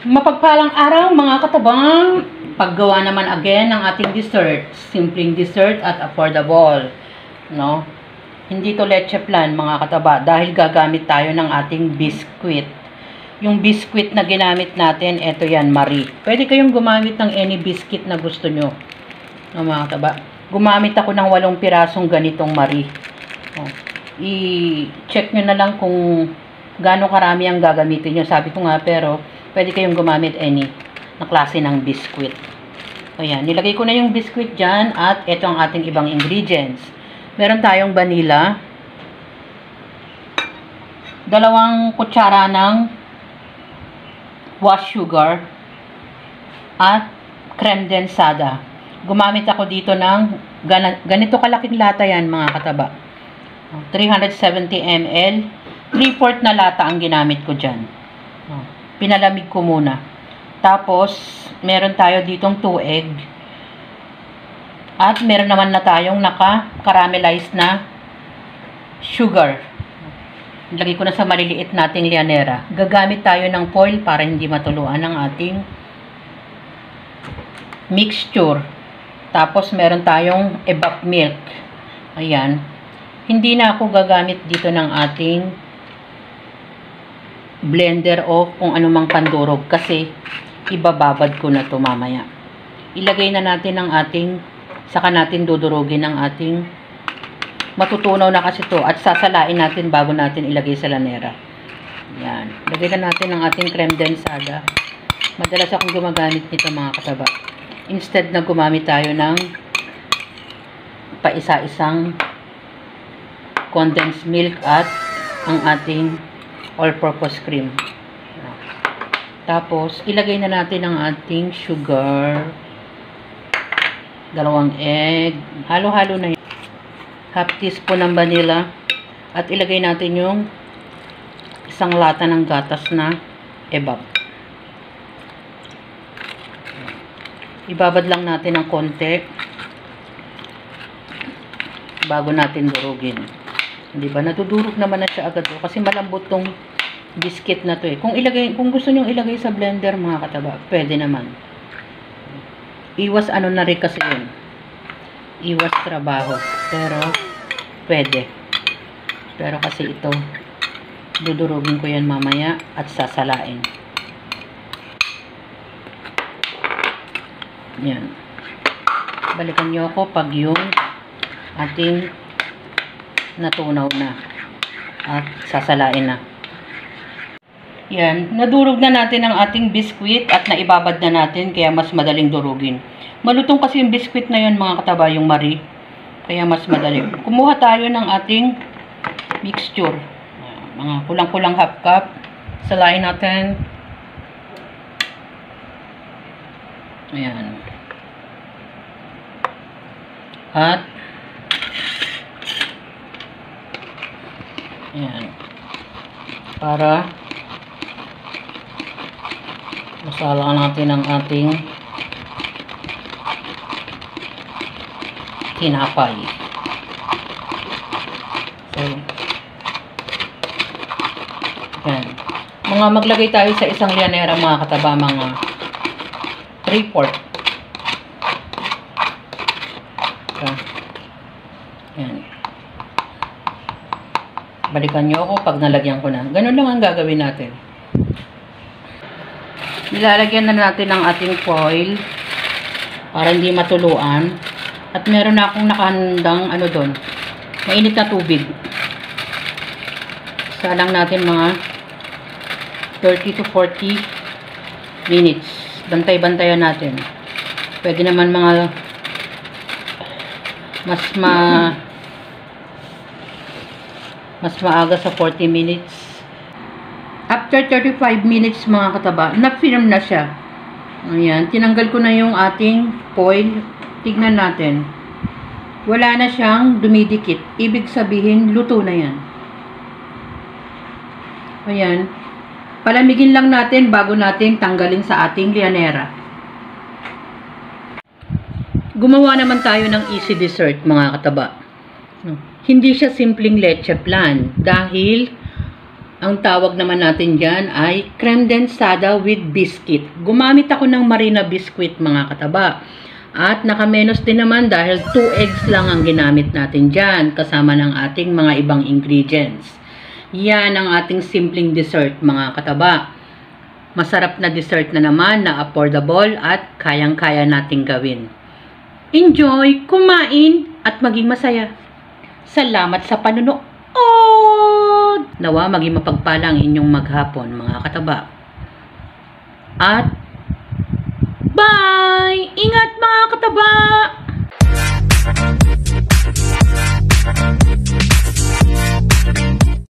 Mapagpalang araw mga katabang, paggawa naman again ng ating dessert, simpleng dessert at affordable, no? Hindi to leche plan mga kataba dahil gagamit tayo ng ating biscuit. Yung biscuit na ginamit natin, eto yan, Marie. Pwede kayong gumamit ng any biscuit na gusto nyo, no, mga kataba. Gumamit ako ng 8 pirasong ganitong Marie. I-check nyo na lang kung gaano karami ang gagamitin nyo. Sabi ko nga, pero pwede kayong gumamit any na klase ng biscuit. Ayan, nilagay ko na yung biscuit dyan at ito ang ating ibang ingredients. Meron tayong vanilla, 2 kutsara ng wash sugar, at creme densada. Gumamit ako dito ng ganito kalaking lata yan mga kataba. 370 ml, 3/4 na lata ang ginamit ko dyan. Pinalamig ko muna. Tapos, meron tayo ditong 2 egg. At meron naman na tayong naka-caramelize na sugar. Lagay ko na sa maliliit nating lianera. Gagamit tayo ng foil para hindi matuluan ang ating mixture. Tapos, meron tayong evap milk. Ayan. Hindi na ako gagamit dito ng ating blender o kung anumang pandurog kasi ibababad ko na ito mamaya. Ilagay na natin ang ating, saka natin dudurugin ang ating, matutunaw na kasi ito at sasalain natin bago natin ilagay sa lanera. Yan. Lagay na natin ang ating creme densada. Madalas akong gumagamit nito mga kataba. Instead na gumamit tayo ng paisa-isang condensed milk at ang ating all-purpose cream. Tapos, ilagay na natin ang ating sugar. 2 egg. Halo-halo na yun. 1/2 teaspoon ng vanilla. At ilagay natin yung 1 lata ng gatas na evap. Ibabad lang natin ng konti bago natin durugin. Di ba? Natudurog naman na siya agad kasi malambot tong biscuit na to eh. Kung gusto niyo ilagay sa blender mga kataba, pwede naman. Iwas ano na rin kasi yun. Iwas trabaho. Pero pwede. Pero kasi ito dudurugin ko yan mamaya at sasalain. Yan. Balikan niyo ako pag yung ating natunaw na at sasalain na. Yan, nadurog na natin ang ating biscuit at naibabad na natin kaya mas madaling durugin. Malutong kasi yung biscuit na yun mga kataba, yung Marie. Kaya mas madali. Kumuha tayo ng ating mixture. Mga kulang-kulang 1/2 cup. Salain natin. Ayan. At ayan. Para masala natin ang ating tinapay. So, ayan. Maglagay tayo sa isang lianera mga kataba, mga 3/4. Ayan. Balikan nyo ako pag nalagyan ko na. Ganun lang ang gagawin natin. Nilalagyan na natin ang ating foil para hindi matuluan. At meron na akong nakahandang ano doon, mainit na tubig. Salang natin mga 30 to 40 minutes. Bantay-bantayan natin. Pwede naman mga mas maaga sa 40 minutes. After 35 minutes mga kataba, na-firm na siya. Ayan, tinanggal ko na yung ating foil. Tignan natin. Wala na siyang dumidikit. Ibig sabihin, luto na yan. Ayan. Palamigin lang natin bago natin tanggalin sa ating lianera. Gumawa naman tayo ng easy dessert mga kataba. Hindi siya simpleng leche plan dahil Ang tawag naman natin dyan ay creme densada with biscuit. Gumamit ako ng Marina biscuit mga kataba. At nakamenos din naman dahil 2 eggs lang ang ginamit natin dyan kasama ng ating mga ibang ingredients. Yan ang ating simpleng dessert mga kataba. Masarap na dessert na naman na affordable at kayang-kaya nating gawin. Enjoy, kumain at maging masaya. Salamat sa panunood. Nawa maging mapagpala ang inyong maghapon mga kataba. At bye! Ingat mga kataba!